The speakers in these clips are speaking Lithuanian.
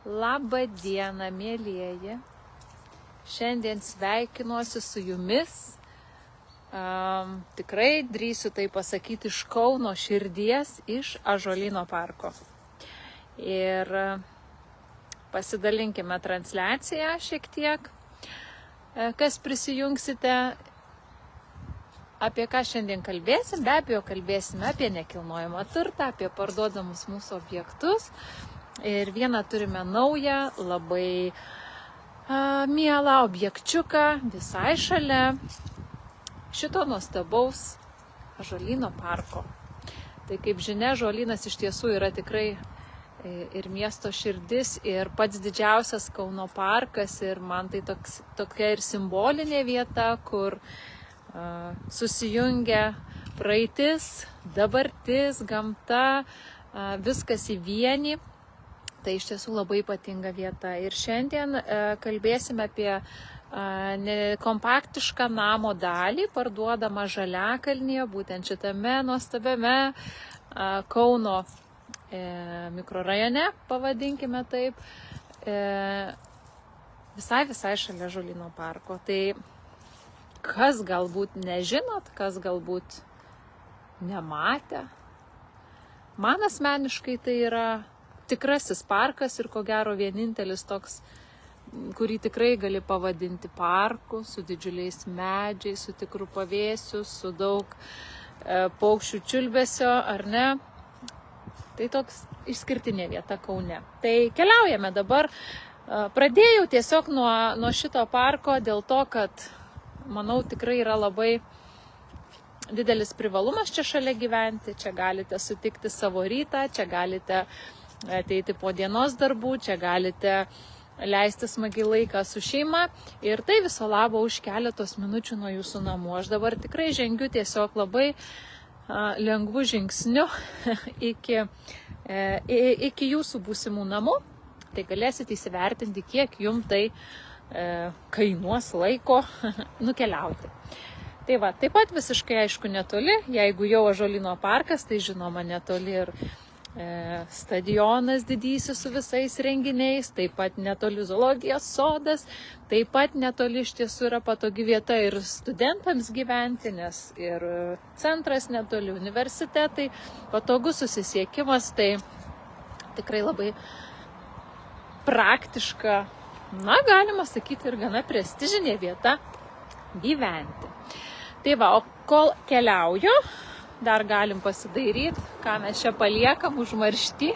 Labą dieną, mėlieji. Šiandien sveikinuosi su jumis. Tikrai drįsiu tai pasakyti iš Kauno širdies, iš Ąžuolyno parko. Ir pasidalinkime transliaciją šiek tiek. Kas prisijungsite, apie ką šiandien kalbėsim? Be abejo, kalbėsime apie nekilnojamą turtą, apie parduodamus mūsų objektus. Ir vieną turime naują, labai mielą objekčiuką visai šalia šito nuostabaus Ąžuolyno parko. Tai kaip žinia, Ąžuolynas iš tiesų yra tikrai ir miesto širdis, ir pats didžiausias Kauno parkas, ir man tai tokia ir simbolinė vieta, kur susijungia praeitis, dabartis, gamta, viskas į vienį. Tai iš tiesų labai ypatinga vieta. Ir šiandien kalbėsime apie kompaktišką namo dalį, parduodamą Žaliakalnyje, būtent šitame nuostabiame Kauno mikrorajone, pavadinkime taip, visai šalia Ąžuolyno parko. Tai kas galbūt nežinot, kas galbūt nematė, man asmeniškai tai yra tikrasis parkas ir ko gero vienintelis toks, kurį tikrai gali pavadinti parku, su didžiuliais medžiais, su tikru pavėsiu, su daug paukščių čiulbesio, ar ne? Tai toks išskirtinė vieta Kaune. Tai keliaujame dabar. Pradėjau tiesiog nuo šito parko dėl to, kad, manau, tikrai yra labai didelis privalumas čia šalia gyventi. Čia galite sutikti savo rytą, čia galite ateiti po dienos darbų, čia galite leisti smagiai laiką su šeima ir tai viso labo už keletos minučių nuo jūsų namų. Aš dabar tikrai žengiu tiesiog labai lengvų žingsnių iki jūsų būsimų namų. Tai galėsite įsivertinti, kiek jums tai kainuos laiko nukeliauti. Tai va, taip pat visiškai aišku netoli, jeigu jau Ąžuolyno parkas, tai žinoma netoli ir stadionas didysis su visais renginiais, taip pat netoli zoologijos sodas, taip pat netoli iš tiesų yra patogi vieta ir studentams gyventi, nes ir centras netoli, universitetai, patogus susisiekimas, tai tikrai labai praktiška, galima sakyti, ir gana prestižinė vieta gyventi. Tai va, o kol keliauju, dar galim pasidairyti, ką mes čia paliekam užmaršti.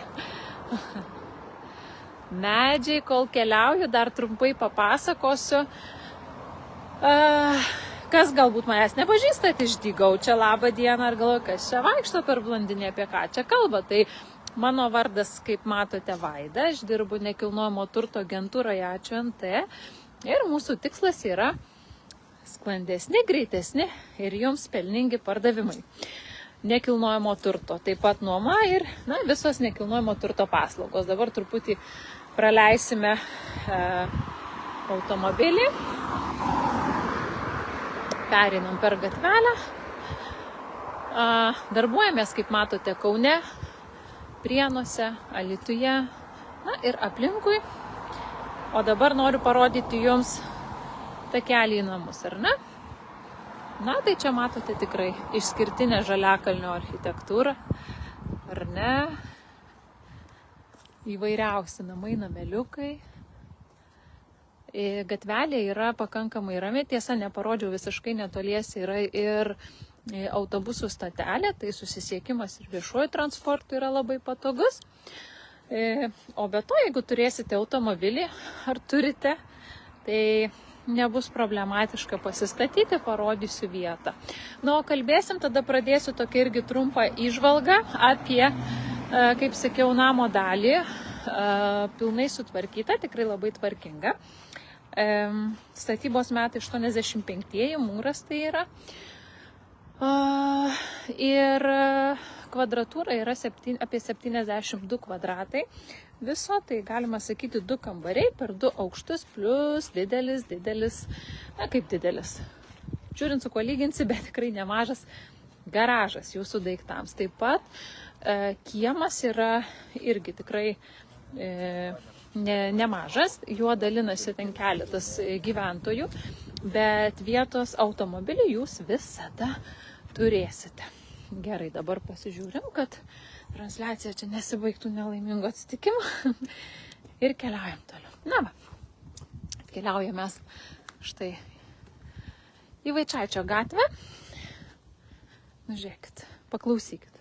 Medžiai, kol keliauju, dar trumpai papasakosiu. Kas galbūt manęs nepažįstat, išdygau čia labą dieną ir galvoju, kas čia vaikšto per blondinę, apie ką čia kalba. Tai mano vardas, kaip matote, Vaida, aš dirbu nekilnojamo turto agentūroje AČNT ir mūsų tikslas yra sklandesni, greitesni ir jums pelningi pardavimai nekilnojamo turto. Taip pat nuoma ir visos nekilnojamo turto paslaugos. Dabar truputį praleisime automobilį. Pereinam per gatvelę. Darbuojamės, kaip matote, Kaune, Prienuose, Alytuje, ir aplinkui. O dabar noriu parodyti jums takelį į namus, ar ne? Tai čia matote tikrai išskirtinę Žaliakalnio architektūrą, ar ne? Įvairiausi namai, nameliukai. Gatvelė yra pakankamai rami, tiesa, neparodžiau, visiškai netoliese yra ir autobusų stotelė, tai susisiekimas ir viešuoju transportu yra labai patogus. O be to, jeigu turėsite automobilį, ar turite, tai nebus problematiška pasistatyti, parodysiu vietą. O kalbėsim, tada pradėsiu tokia irgi trumpą įžvalgą apie, kaip sakiau, namo dalį, pilnai sutvarkyta, tikrai labai tvarkinga. Statybos metai 85-ieji, mūras tai yra. Ir kvadratūra yra apie 72 kvadratai. Viso tai galima sakyti 2 kambariai per 2 aukštus plus didelis, kaip didelis. Žiūrint su kuo lyginsi, bet tikrai nemažas garažas jūsų daiktams. Taip pat kiemas yra irgi tikrai nemažas, juo dalinasi ten keletas gyventojų, bet vietos automobilį jūs visada turėsite. Gerai, dabar pasižiūrim, kad transliacija čia nesibaigtų nelaimingo atsitikimo ir keliaujam toliau. Na va, keliaujam mes štai į Vaičaičio gatvę. Nu, žiūrėkit, paklausykit.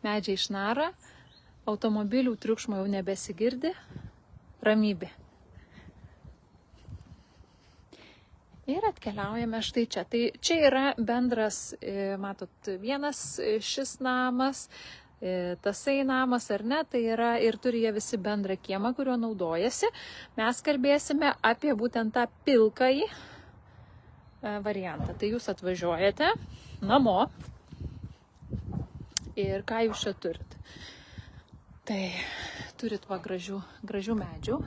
Medžiai išnara, automobilių triukšmo jau nebesigirdi, ramybė. Ir atkeliaujame štai čia. Tai čia yra bendras, matot, vienas šis namas, tasai namas ar ne, tai yra ir turi jie visi bendrą kiemą, kuriuo naudojasi. Mes kalbėsime apie būtent tą pilkąjį variantą. Tai jūs atvažiuojate namo ir ką jūs čia turit? Tai turit va gražių medžių.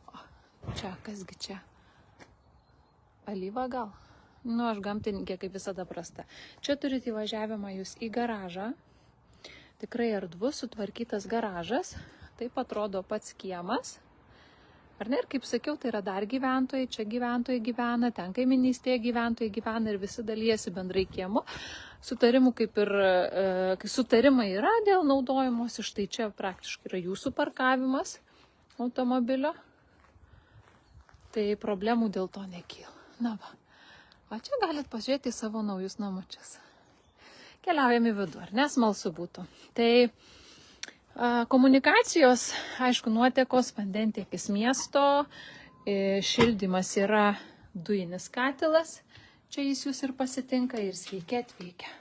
O, čia, kasgi čia? Alyva gal? Nu, aš gamtininkė kaip visada prasta. Čia turit įvažiavimą jūs į garažą. Tikrai erdvus, sutvarkytas garažas. Taip atrodo pats kiemas. Ar ne? Ir kaip sakiau, tai yra dar gyventojai. Čia gyventojai gyvena, ten kaiminystėje gyventojai gyvena ir visi dalyjasi bendrai kiemu. Sutarimų kaip ir sutarimai yra dėl naudojimosi. Štai čia praktiškai yra jūsų parkavimas automobilio. Tai problemų dėl to nekyla. Na va, o čia galit pažiūrėti į savo naujus namučius. Keliaujam į vidų, ar nesmalsu būtų. Tai komunikacijos, aišku, nuotekos, vandentiekis miesto, šildymas yra dujinis katilas. Čia jis jūs ir pasitinka ir sveiki atvykę.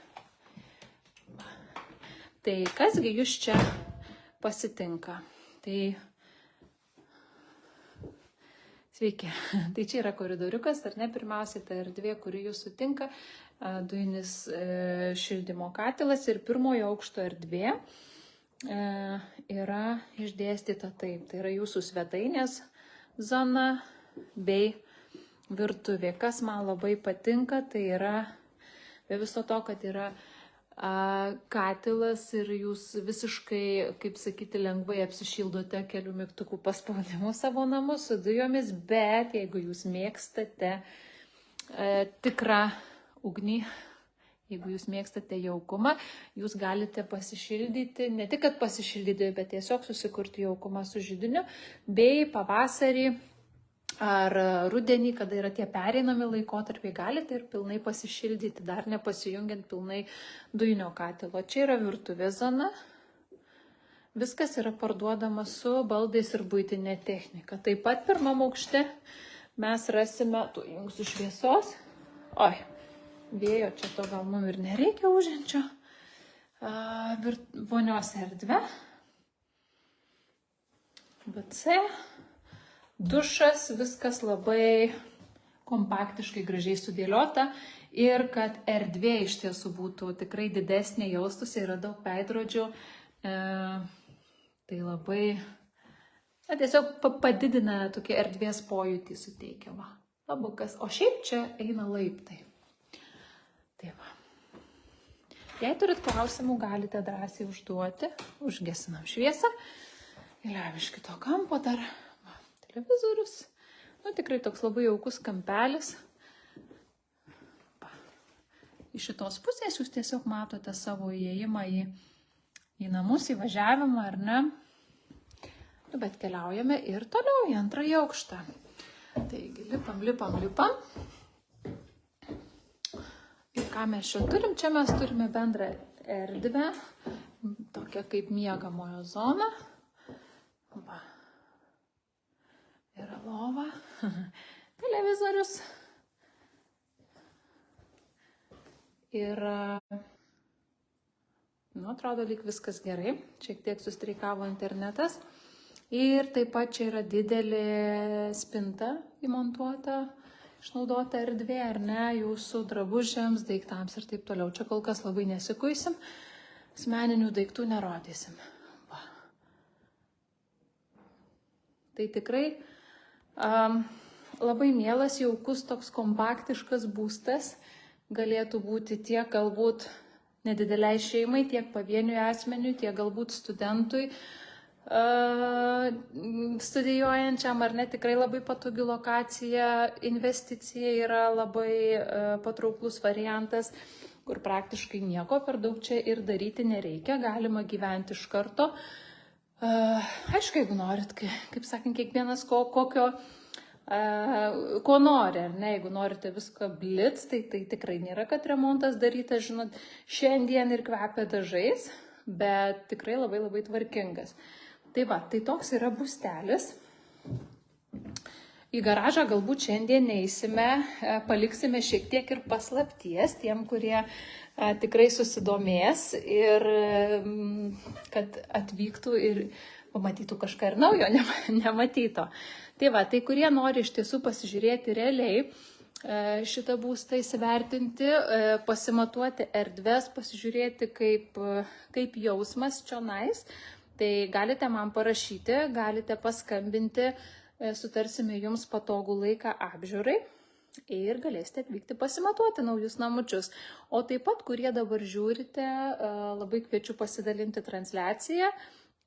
Tai kasgi jūs čia pasitinka? Tai sveiki. Tai čia yra koridoriukas, ar ne? Pirmiausiai ta erdvė, kuri jūs sutinka, dujinis šildymo katilas ir pirmojo aukšto erdvė yra išdėstyta taip. Tai yra jūsų svetainės zona bei virtuvė. Kas man labai patinka, tai yra be viso to, kad yra katilas ir jūs visiškai, kaip sakyti, lengvai apsišildote kelių mygtukų paspaudimu savo namus su dujomis, bet jeigu jūs mėgstate tikrą ugnį, jeigu jūs mėgstate jaukumą, jūs galite pasišildyti, ne tik kad pasišildyti, bet tiesiog susikurti jaukumą su židiniu, bei pavasarį ar rudenį, kada yra tie pereinami laikotarpiai, galite ir pilnai pasišildyti, dar nepasijungiant pilnai dujinio katilo. Čia yra virtuvės zona. Viskas yra parduodama su baldais ir buitinė technika. Taip pat pirmam aukšte mes rasime, tu įjungsiu šviesos. Oi, vėjo čia to gal mum ir nereikia užinčio. Vonios erdvė. BC. Dušas, viskas labai kompaktiškai, gražiai sudėliota ir kad erdvė iš tiesų būtų tikrai didesnė, jaustųsi, yra daug veidrodžių, tai labai tiesiog padidina tokį erdvės pojūtį suteikiamą. Labukas, o šiaip čia eina laiptai. Tai va. Jei turit klausimų, galite drąsiai užduoti, užgesinam šviesą, įliam iš kito kampo dar. Televizorius. Nu, tikrai toks labai jaukus kampelis. Iš šitos pusės jūs tiesiog matote savo įėjimą į namus, įvažiavimą, ar ne? Nu, bet keliaujame ir toliau į antrąjį aukštą. Taigi, lipam. Ir ką mes čia turim? Čia mes turime bendrą erdvę, tokią kaip miegamojo zona. Va. Yra lova, televizorius ir, atrodo, lyg viskas gerai, šiek tiek sustreikavo internetas ir taip pat čia yra didelė spinta įmontuota, išnaudota erdvė, ar ne, jūsų drabužiams, daiktams ir taip toliau. Čia kol kas labai nesikuisim, asmeninių daiktų nerodysim. Va. Tai tikrai labai mielas, jaukus, toks kompaktiškas būstas galėtų būti tiek galbūt nedideliai šeimai, tiek pavieniui asmeniui, tiek galbūt studentui studijuojančiam, ar ne, tikrai labai patogi lokacija, investicija yra labai patrauklus variantas, kur praktiškai nieko per daug čia ir daryti nereikia, galima gyventi iš karto. Aišku, jeigu norit, kaip sakant, kiekvienas ko nori, ar ne, jeigu norite viską blitz, tai tikrai nėra, kad remontas darytas, žinot, šiandien ir kvepia dažais, bet tikrai labai labai tvarkingas. Tai va, tai toks yra būstelis. Į garažą galbūt šiandien neįsime, paliksime šiek tiek ir paslapties tiem, kurie tikrai susidomės ir kad atvyktų ir pamatytų kažką ir naujo, nematyto. Tai va, tai kurie nori iš tiesų pasižiūrėti realiai šitą būstą įsivertinti, pasimatuoti erdves, pasižiūrėti kaip jausmas čionais, tai galite man parašyti, galite paskambinti, sutarsime jums patogų laiką apžiūrai ir galėsite atvykti pasimatuoti naujus namučius. O taip pat, kurie dabar žiūrite, labai kviečiu pasidalinti transliaciją,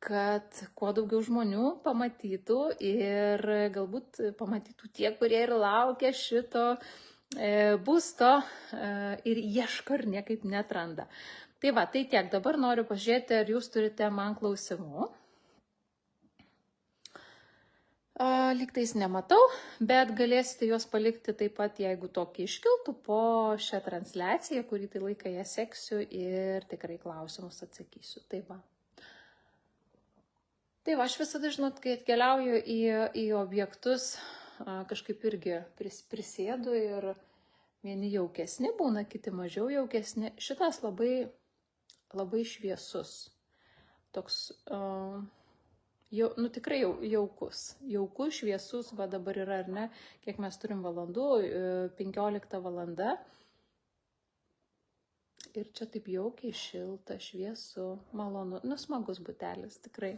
kad kuo daugiau žmonių pamatytų ir galbūt pamatytų tie, kurie ir laukia šito būsto ir ieško ir niekaip netranda. Tai va, tai tiek. Dabar noriu pažiūrėti, ar jūs turite man klausimų. Lygtais nematau, bet galėsite juos palikti taip pat, jeigu tokį iškiltų po šią transliaciją, kurį tai laiką ją seksiu ir tikrai klausimus atsakysiu. Tai va. Tai va, aš visada, žinot, kai atkeliauju į objektus, kažkaip irgi prisėdu ir vieni jaukesni būna, kiti mažiau jaukesni. Šitas labai, labai šviesus. Toks, tikrai jaukus. Jaukus, šviesus, va dabar yra, ar ne, kiek mes turim valandų, 15 valanda. Ir čia taip jaukiai, šilta, šviesu, malonu. Smagus butelis, tikrai.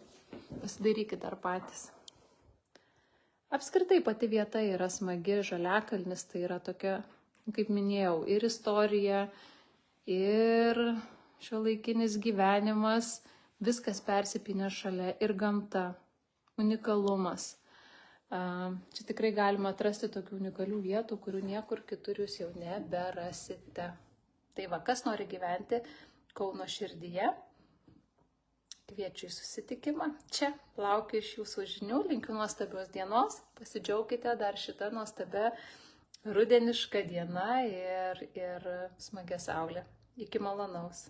Pasidarykit dar patys. Apskritai pati vieta yra smagi, Žaliakalnis tai yra tokia, kaip minėjau, ir istorija, ir šiuolaikinis gyvenimas, viskas persipynė šalia, ir gamta, unikalumas. Čia tikrai galima atrasti tokių unikalių vietų, kurių niekur kitur jūs jau neberasite. Tai va, kas nori gyventi Kauno širdyje, kviečiu į susitikimą. Čia laukiu iš jūsų žinių, linkiu nuostabios dienos, pasidžiaukite dar šitą nuostabę rudenišką dieną ir smagią saulę. Iki malonaus.